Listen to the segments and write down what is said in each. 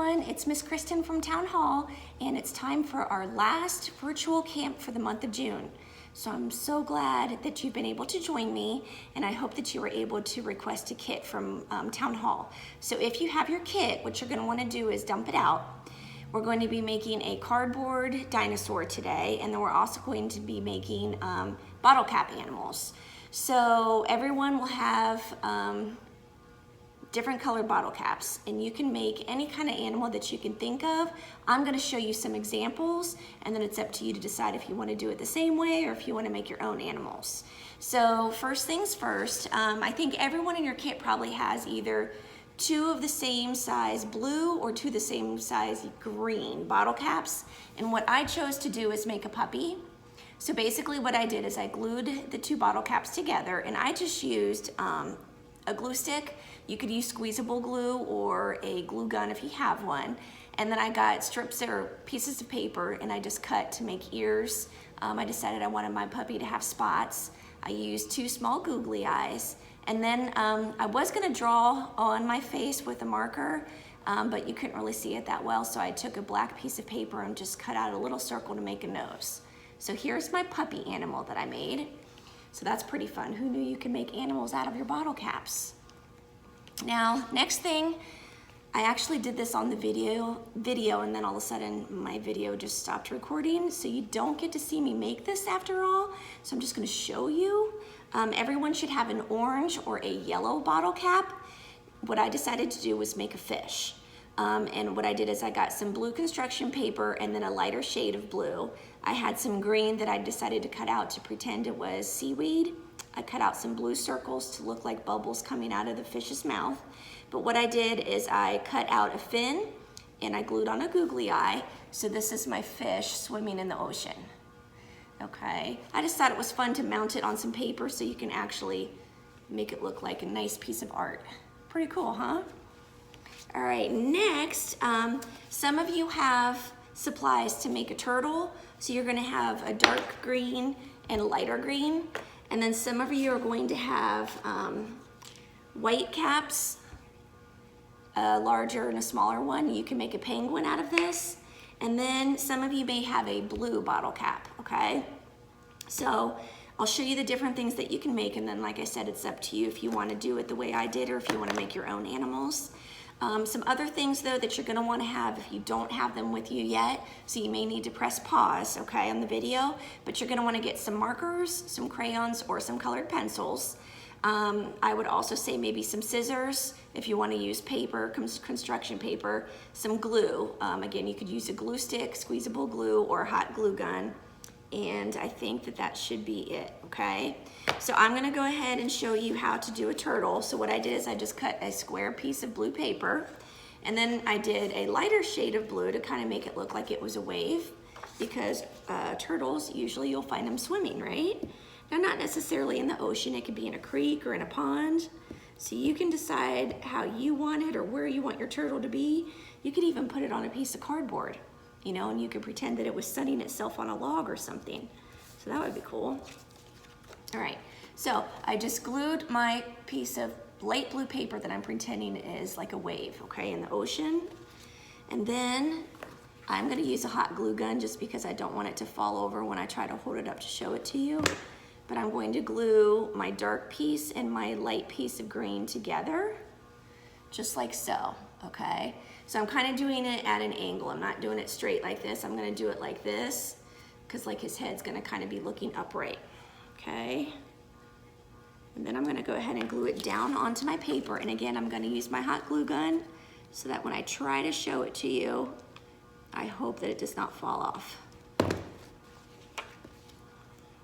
everyone, it's Miss Kristen from Town Hall, and it's time for our last virtual camp for the month of June. So I'm so glad that you've been able to join me, and I hope that you were able to request a kit from Town Hall. So if you have your kit, what you're going to want to do is dump it out. We're going to be making a cardboard dinosaur today, and then we're also going to be making bottle cap animals. So everyone will have different colored bottle caps, and you can make any kind of animal that you can think of. I'm going to show you some examples, and then it's up to you to decide if you want to do it the same way or if you want to make your own animals. So first things first, I think everyone in your kit probably has either 2 of the same size blue or 2 of the same size green bottle caps, and what I chose to do is make a puppy. So basically what I did is I glued the 2 bottle caps together, and I just used a glue stick. You could use squeezable glue or a glue gun if you have one. And then I got strips or pieces of paper, and I just cut to make ears. I decided I wanted my puppy to have spots. I used 2 small googly eyes. And then I was gonna draw on my face with a marker, but you couldn't really see it that well, so I took a black piece of paper and just cut out a little circle to make a nose. So here's my puppy animal that I made. So that's pretty fun. Who knew you could make animals out of your bottle caps? Now, next thing, I actually did this on the video, and then all of a sudden my video just stopped recording, so you don't get to see me make this after all. So I'm just gonna show you. Everyone should have an orange or a yellow bottle cap. What I decided to do was make a fish. And what I did is I got some blue construction paper and then a lighter shade of blue. I had some green that I decided to cut out to pretend it was seaweed. I cut out some blue circles to look like bubbles coming out of the fish's mouth. But what I did is I cut out a fin and I glued on a googly eye. So this is my fish swimming in the ocean. Okay, I just thought it was fun to mount it on some paper so you can actually make it look like a nice piece of art. Pretty cool, huh? All right, next, some of you have supplies to make a turtle. So you're gonna have a dark green and a lighter green. And then some of you are going to have white caps, a larger and a smaller one. You can make a penguin out of this. And then some of you may have a blue bottle cap, okay? So I'll show you the different things that you can make, and then like I said, it's up to you if you wanna do it the way I did or if you wanna make your own animals. Some other things though that you're gonna wanna have if you don't have them with you yet, so you may need to press pause, okay, on the video, but you're gonna wanna get some markers, some crayons, or some colored pencils. I would also say maybe some scissors if you wanna use paper, construction paper, some glue. Again, you could use a glue stick, squeezable glue, or a hot glue gun. And I think that that should be it, okay? So I'm gonna go ahead and show you how to do a turtle. So what I did is I just cut a square piece of blue paper, and then I did a lighter shade of blue to kind of make it look like it was a wave, because turtles, usually you'll find them swimming, right? Now, not necessarily in the ocean, it could be in a creek or in a pond. So you can decide how you want it or where you want your turtle to be. You could even put it on a piece of cardboard, you know, and you could pretend that it was sunning itself on a log or something. So that would be cool. All right, so I just glued my piece of light blue paper that I'm pretending is like a wave, okay, in the ocean. And then I'm gonna use a hot glue gun just because I don't want it to fall over when I try to hold it up to show it to you. But I'm going to glue my dark piece and my light piece of green together, just like so, okay? So I'm kind of doing it at an angle. I'm not doing it straight like this. I'm gonna do it like this, because like his head's gonna kind of be looking upright, okay? And then I'm gonna go ahead and glue it down onto my paper. And again, I'm gonna use my hot glue gun so that when I try to show it to you, I hope that it does not fall off.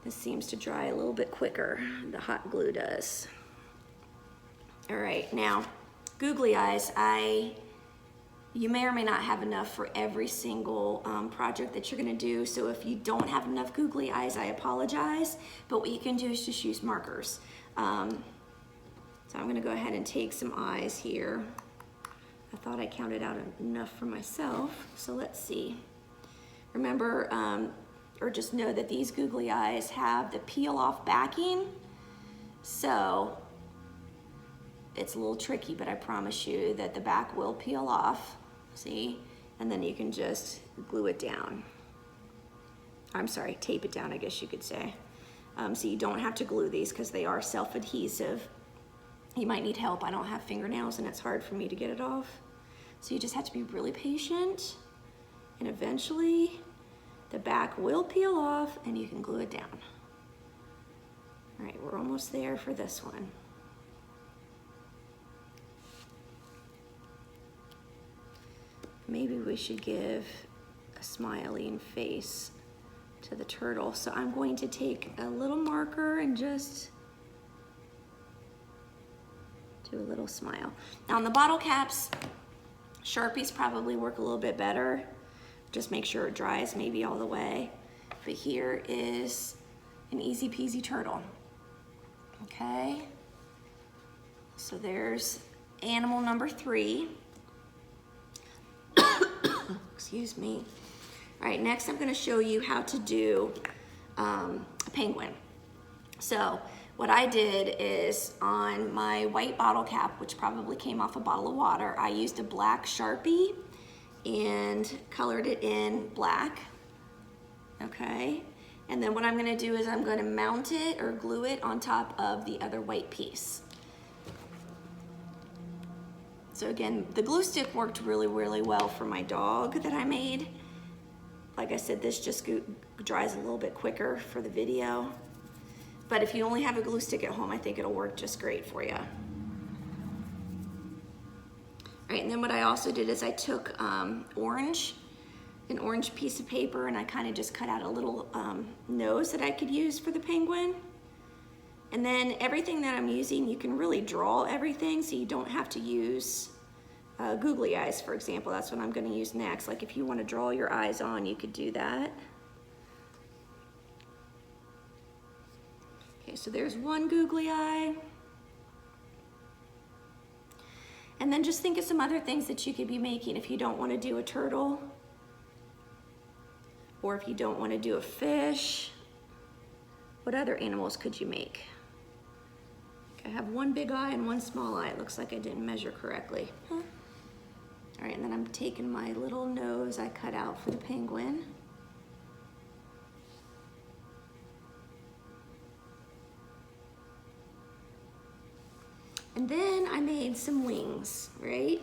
This seems to dry a little bit quicker, the hot glue does. All right, now, googly eyes, you may or may not have enough for every single project that you're gonna do, so if you don't have enough googly eyes, I apologize, but what you can do is just use markers. So I'm gonna go ahead and take some eyes here. I thought I counted out enough for myself, so let's see. Remember, or just know that these googly eyes have the peel off backing, so it's a little tricky, but I promise you that the back will peel off. see? And then you can just glue it down. I'm sorry, tape it down, I guess you could say. So you don't have to glue these because they are self-adhesive. You might need help. I don't have fingernails and it's hard for me to get it off. So you just have to be really patient, and eventually the back will peel off and you can glue it down. All right, we're almost there for this one. Maybe we should give a smiling face to the turtle. So I'm going to take a little marker and just do a little smile. Now on the bottle caps, Sharpies probably work a little bit better. Just make sure it dries maybe all the way. But here is an easy peasy turtle. Okay, so there's animal number 3. Excuse me. All right, next I'm going to show you how to do a penguin. So what I did is on my white bottle cap, which probably came off a bottle of water, I used a black Sharpie and colored it in black. Okay, and then what I'm going to do is I'm going to mount it or glue it on top of the other white piece. So again, the glue stick worked really, really well for my dog that I made. Like I said, this just dries a little bit quicker for the video. But if you only have a glue stick at home, I think it'll work just great for you. All right, and then what I also did is I took an orange piece of paper, and I kind of just cut out a little nose that I could use for the penguin. And then everything that I'm using, you can really draw everything, so you don't have to use googly eyes, for example. That's what I'm going to use next. Like if you want to draw your eyes on, you could do that. Okay, so there's one googly eye. And then just think of some other things that you could be making if you don't want to do a turtle, or if you don't want to do a fish. What other animals could you make? I have one big eye and one small eye. It looks like I didn't measure correctly. Huh? All right, and then I'm taking my little nose I cut out for the penguin. And then I made some wings, right?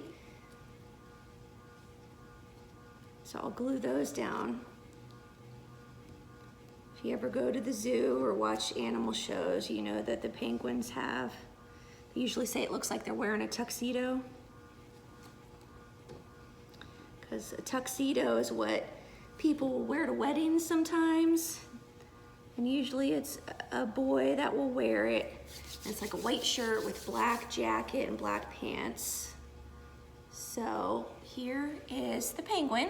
So I'll glue those down. If you ever go to the zoo or watch animal shows, you know that the penguins have, they usually say it looks like they're wearing a tuxedo. Because a tuxedo is what people will wear to weddings sometimes. And usually it's a boy that will wear it. And it's like a white shirt with black jacket and black pants. So here is the penguin.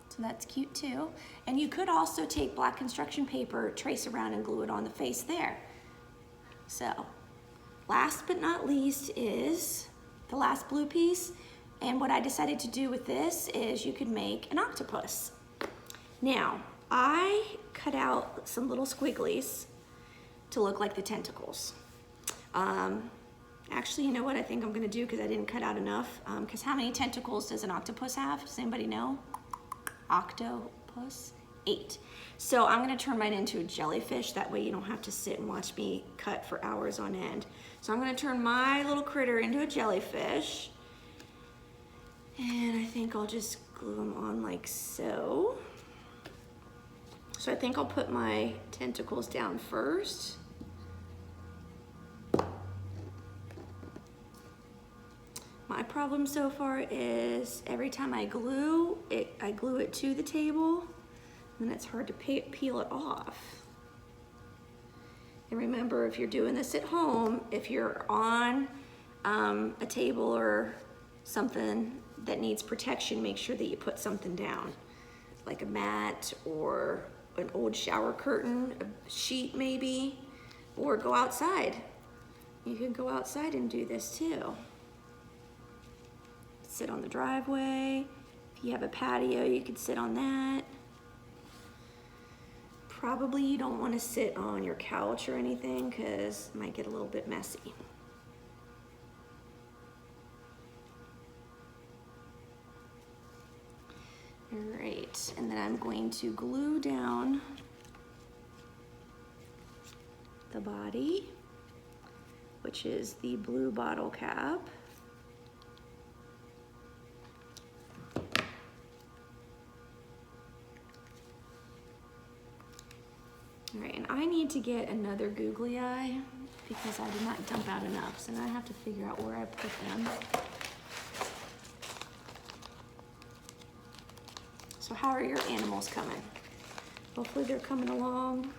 So that's cute too. And you could also take black construction paper, trace around and glue it on the face there. So last but not least is the last blue piece. And what I decided to do with this is you could make an octopus. Now, I cut out some little squigglies to look like the tentacles. Actually, you know what I think I'm gonna do, because I didn't cut out enough. Because how many tentacles does an octopus have? Does anybody know? Octopus? 8. So I'm gonna turn mine into a jellyfish. That way you don't have to sit and watch me cut for hours on end. So I'm gonna turn my little critter into a jellyfish. And I think I'll just glue them on like so. So I think I'll put my tentacles down first. My problem so far is every time I glue it to the table, and it's hard to peel it off. And remember, if you're doing this at home, if you're on a table or something that needs protection, make sure that you put something down, like a mat or an old shower curtain, a sheet maybe, or go outside. You can go outside and do this too. Sit on the driveway. If you have a patio, you could sit on that. Probably you don't want to sit on your couch or anything because it might get a little bit messy. All right, and then I'm going to glue down the body, which is the blue bottle cap. All right, and I need to get another googly eye because I did not dump out enough, so now I have to figure out where I put them. So how are your animals coming? Hopefully they're coming along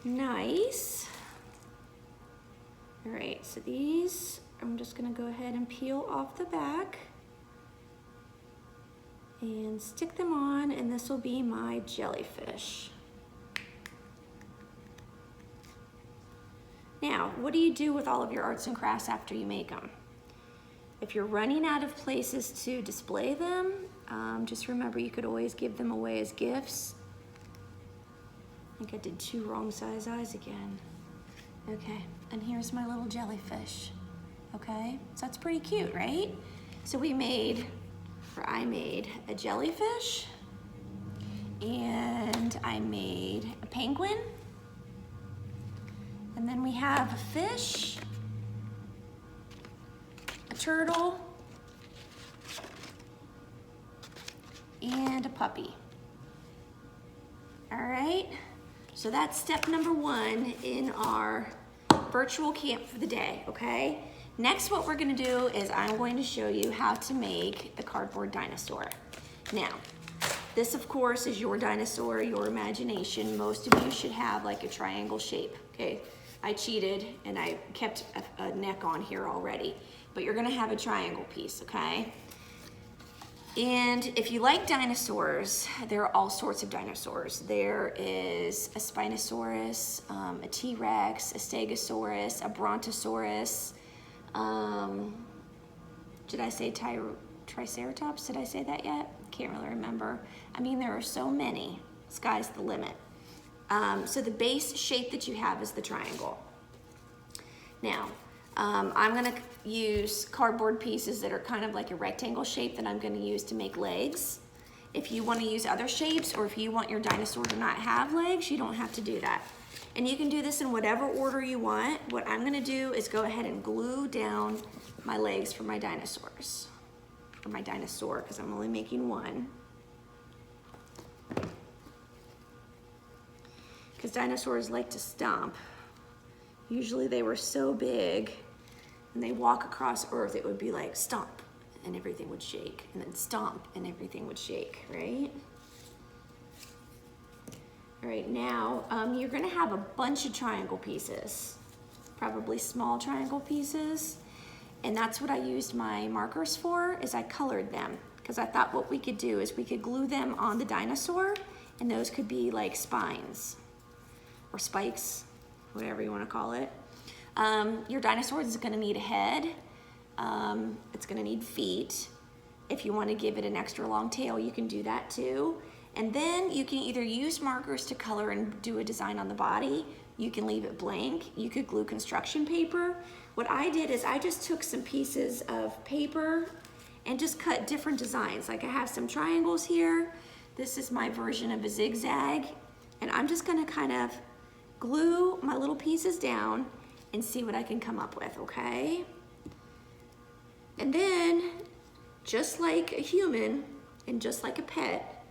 nice. All right, so these, I'm just gonna go ahead and peel off the back and stick them on, and this will be my jellyfish. Now, what do you do with all of your arts and crafts after you make them? If you're running out of places to display them, just remember you could always give them away as gifts. I think I did 2 wrong size eyes again. Okay, and here's my little jellyfish. Okay, so that's pretty cute, right? So I made a jellyfish, and I made a penguin, and then we have a fish, a turtle, and a puppy. All right, so that's step number 1 in our virtual camp for the day, okay? Next, what we're gonna do is I'm going to show you how to make the cardboard dinosaur. Now, this of course is your dinosaur, your imagination. Most of you should have like a triangle shape, okay? I cheated and I kept a neck on here already, but you're gonna have a triangle piece, okay? And if you like dinosaurs, there are all sorts of dinosaurs. There is a Spinosaurus, a T-Rex, a Stegosaurus, a Brontosaurus. Did I say Triceratops? Did I say that yet? Can't really remember. I mean, there are so many. Sky's the limit. So the base shape that you have is the triangle. Now, I'm gonna use cardboard pieces that are kind of like a rectangle shape that I'm gonna use to make legs. If you wanna use other shapes, or if you want your dinosaur to not have legs, you don't have to do that. And you can do this in whatever order you want. What I'm gonna do is go ahead and glue down my legs for my dinosaurs. Or my dinosaur, because I'm only making one. Because dinosaurs like to stomp. Usually they were so big, and they walk across Earth, it would be like stomp, and everything would shake, and then stomp, and everything would shake, right? All right, now you're gonna have a bunch of triangle pieces, probably small triangle pieces, and that's what I used my markers for, is I colored them, because I thought what we could do is we could glue them on the dinosaur, and those could be like spines, or spikes, whatever you wanna call it. Your dinosaur is gonna need a head, it's gonna need feet. If you wanna give it an extra long tail, you can do that too. And then you can either use markers to color and do a design on the body, you can leave it blank, you could glue construction paper. What I did is I just took some pieces of paper and just cut different designs. Like I have some triangles here, this is my version of a zigzag, and I'm just gonna kind of glue my little pieces down and see what I can come up with, okay? And then, just like a human and just like a pet,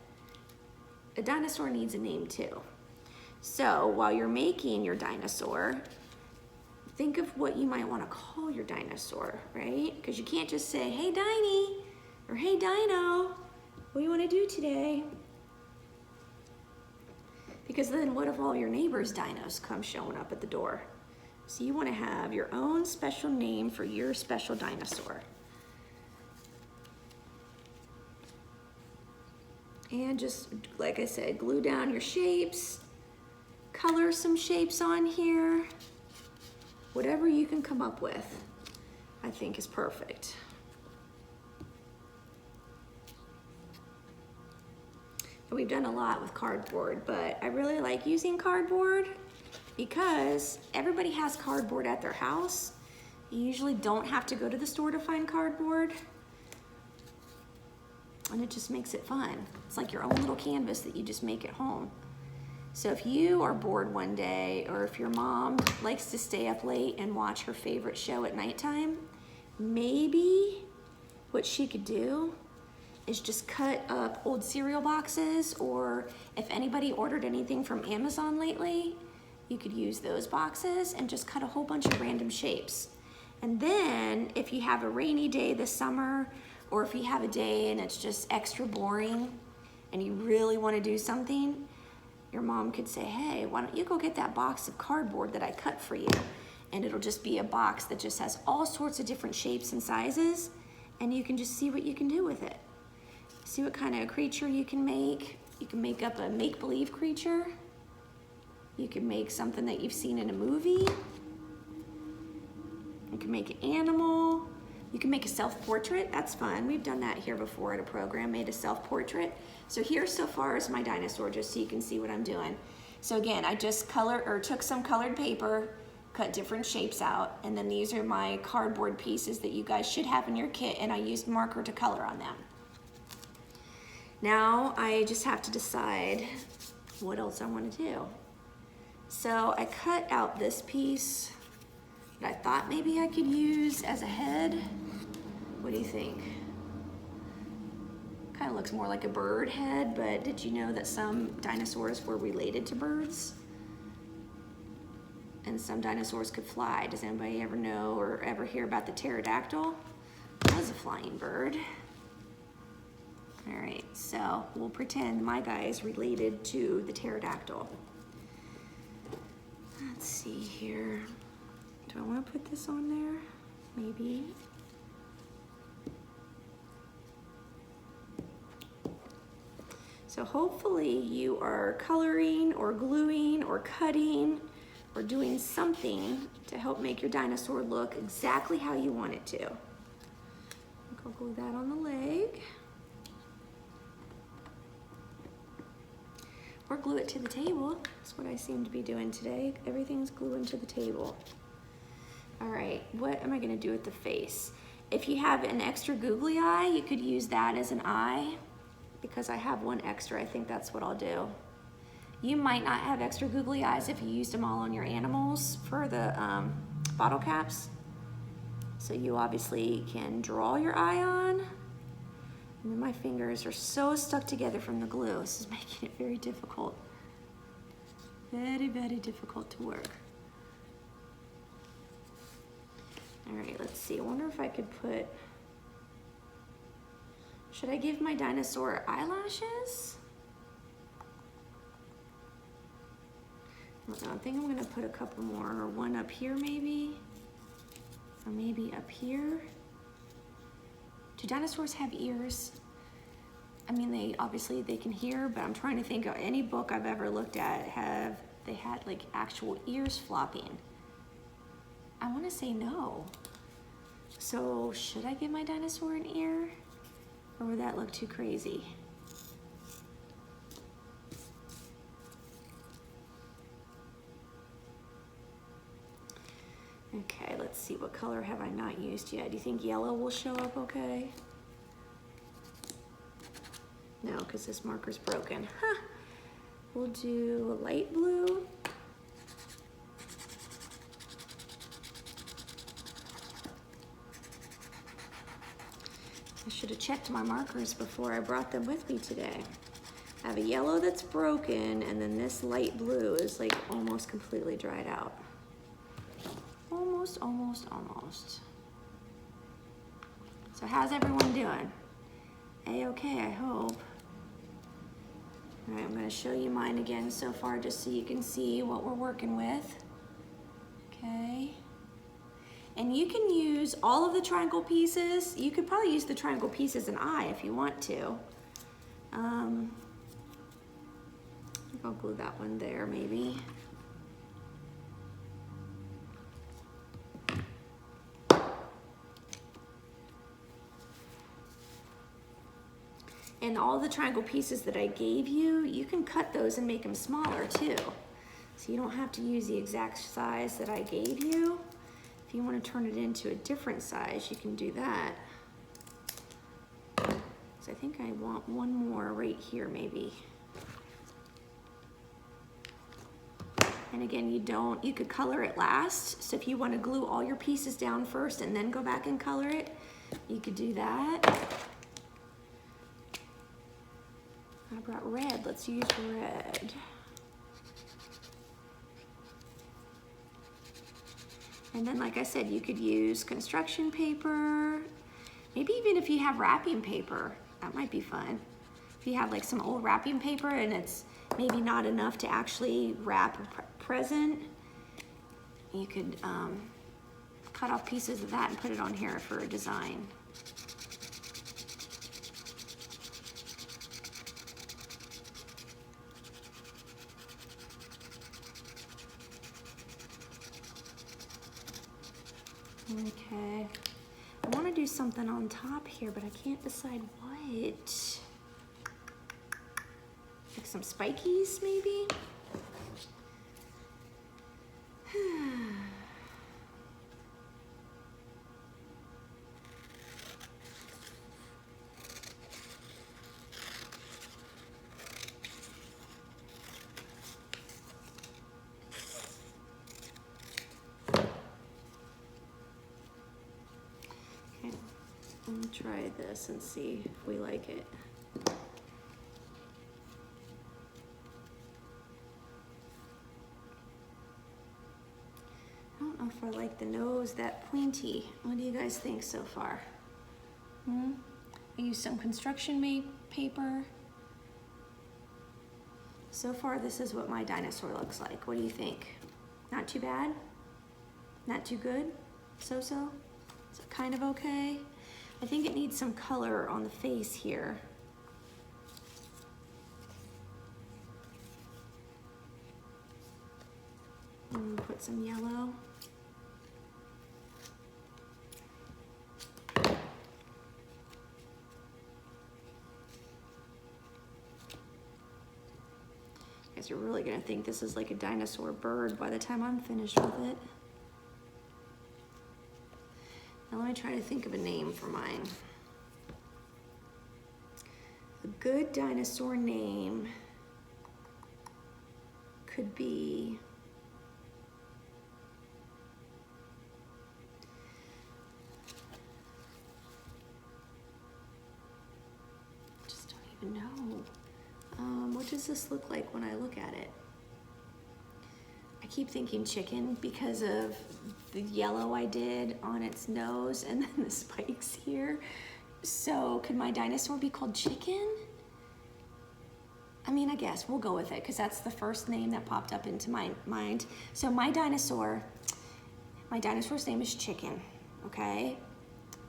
a dinosaur needs a name too. So while you're making your dinosaur, think of what you might want to call your dinosaur, right? Because you can't just say, hey Diney, or hey Dino, what do you want to do today? Because then what if all your neighbors' dinos come showing up at the door? So you want to have your own special name for your special dinosaur. And just, like I said, glue down your shapes, color some shapes on here. Whatever you can come up with, I think is perfect. We've done a lot with cardboard, but I really like using cardboard because everybody has cardboard at their house. You usually don't have to go to the store to find cardboard. and it just makes it fun. It's like your own little canvas that you just make at home. So if you are bored one day, or if your mom likes to stay up late and watch her favorite show at nighttime, maybe what she could do is just cut up old cereal boxes, or if anybody ordered anything from Amazon lately, you could use those boxes and just cut a whole bunch of random shapes. And then if you have a rainy day this summer, or if you have a day and it's just extra boring and you really want to do something, your mom could say, hey, why don't you go get that box of cardboard that I cut for you? And it'll just be a box that just has all sorts of different shapes and sizes, and you can just see what you can do with it. See what kind of creature you can make. You can make up a make-believe creature. You can make something that you've seen in a movie. You can make an animal. You can make a self-portrait. That's fun. We've done that here before at a program, made a self-portrait. So here so far is my dinosaur, just so you can see what I'm doing. So again, I just took some colored paper, cut different shapes out, and then these are my cardboard pieces that you guys should have in your kit, and I used marker to color on them. Now I just have to decide what else I want to do. So I cut out this piece that I thought maybe I could use as a head. What do you think? Kind of looks more like a bird head, but did you know that some dinosaurs were related to birds? And some dinosaurs could fly. Does anybody ever know or ever hear about the pterodactyl? That was a flying bird. All right, so we'll pretend my guy is related to the pterodactyl. Let's see here. Do I want to put this on there? Maybe. So hopefully you are coloring or gluing or cutting or doing something to help make your dinosaur look exactly how you want it to. I'll glue that on the leg. Or glue it to the table. That's what I seem to be doing today. Everything's gluing to the table. All right, what am I gonna do with the face? If you have an extra googly eye, you could use that as an eye. Because I have one extra, I think that's what I'll do. You might not have extra googly eyes if you used them all on your animals for the bottle caps. So you obviously can draw your eye on. And then my fingers are so stuck together from the glue. This is making it very difficult. Very, very difficult to work. All right, let's see. I wonder if I could put, should I give my dinosaur eyelashes? I don't know, I think I'm gonna put a couple more, or one up here maybe, or maybe up here. Do dinosaurs have ears? I mean, they can hear, but I'm trying to think of any book I've ever looked at, they had like actual ears flopping. I wanna say no. So should I give my dinosaur an ear? Or would that look too crazy? Okay, let's see, what color have I not used yet? Do you think yellow will show up okay? No, because this marker's broken. Huh. We'll do a light blue. I should have checked my markers before I brought them with me today. I have a yellow that's broken, and then this light blue is like almost completely dried out. Almost, almost, almost. So how's everyone doing? A-okay, I hope. All right, I'm gonna show you mine again so far just so you can see what we're working with. Okay. And you can use all of the triangle pieces. You could probably use the triangle piece as an eye if you want to. I'll glue that one there maybe. And all the triangle pieces that I gave you, you can cut those and make them smaller too. So you don't have to use the exact size that I gave you. If you want to turn it into a different size, you can do that. So I think I want one more right here maybe. And again, you could color it last. So if you want to glue all your pieces down first and then go back and color it, you could do that. I brought red, let's use red. And then, like I said, you could use construction paper. Maybe even if you have wrapping paper, that might be fun. If you have like some old wrapping paper and it's maybe not enough to actually wrap a present, you could cut off pieces of that and put it on here for a design. Okay, I want to do something on top here, but I can't decide what. Like some spikies, maybe? Let me try this and see if we like it. I don't know if I like the nose that pointy. What do you guys think so far? I used some construction paper. So far, this is what my dinosaur looks like. What do you think? Not too bad? Not too good? So-so? Is it kind of okay? I think it needs some color on the face here. And put some yellow. You guys are really gonna think this is like a dinosaur bird by the time I'm finished with it. Now let me try to think of a name for mine. A good dinosaur name could be just don't even know. What does this look like when I look at it? I keep thinking chicken because of the yellow I did on its nose and then the spikes here. So could my dinosaur be called Chicken? I mean, I guess we'll go with it because that's the first name that popped up into my mind. So my dinosaur's name is Chicken, okay?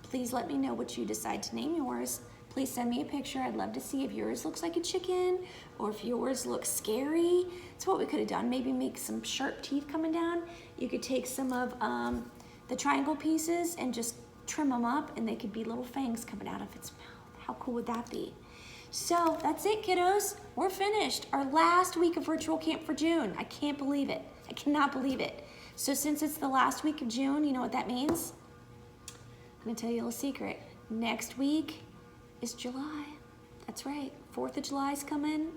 Please let me know what you decide to name yours. Please send me a picture. I'd love to see if yours looks like a chicken or if yours looks scary. That's what we could have done. Maybe make some sharp teeth coming down. You could take some of the triangle pieces and just trim them up and they could be little fangs coming out of its mouth. How cool would that be? So that's it, kiddos. We're finished. Our last week of virtual camp for June. I can't believe it. I cannot believe it. So since it's the last week of June, you know what that means? I'm gonna tell you a little secret. Next week is July. That's right, 4th of July is coming.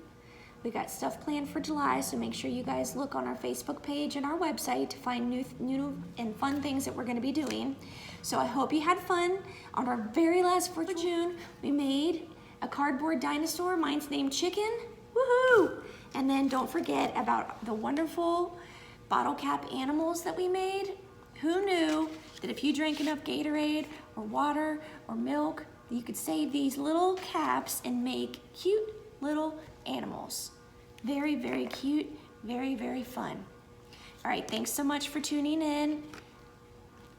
We got stuff planned for July, so make sure you guys look on our Facebook page and our website to find new and fun things that we're gonna be doing. So I hope you had fun. On our very last 4th of June, we made a cardboard dinosaur. Mine's named Chicken, woohoo! And then don't forget about the wonderful bottle cap animals that we made. Who knew that if you drank enough Gatorade or water or milk, you could save these little caps and make cute little animals. Very, very cute, very, very fun. All right, thanks so much for tuning in.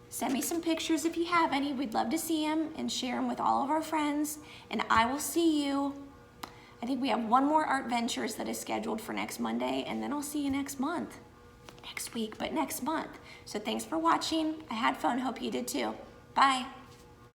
Send me some pictures if you have any. We'd love to see them and share them with all of our friends. And I will see you. I think we have one more Art Ventures that is scheduled for next Monday, and then I'll see you next month. Next week, but next month. So thanks for watching. I had fun, hope you did too. Bye.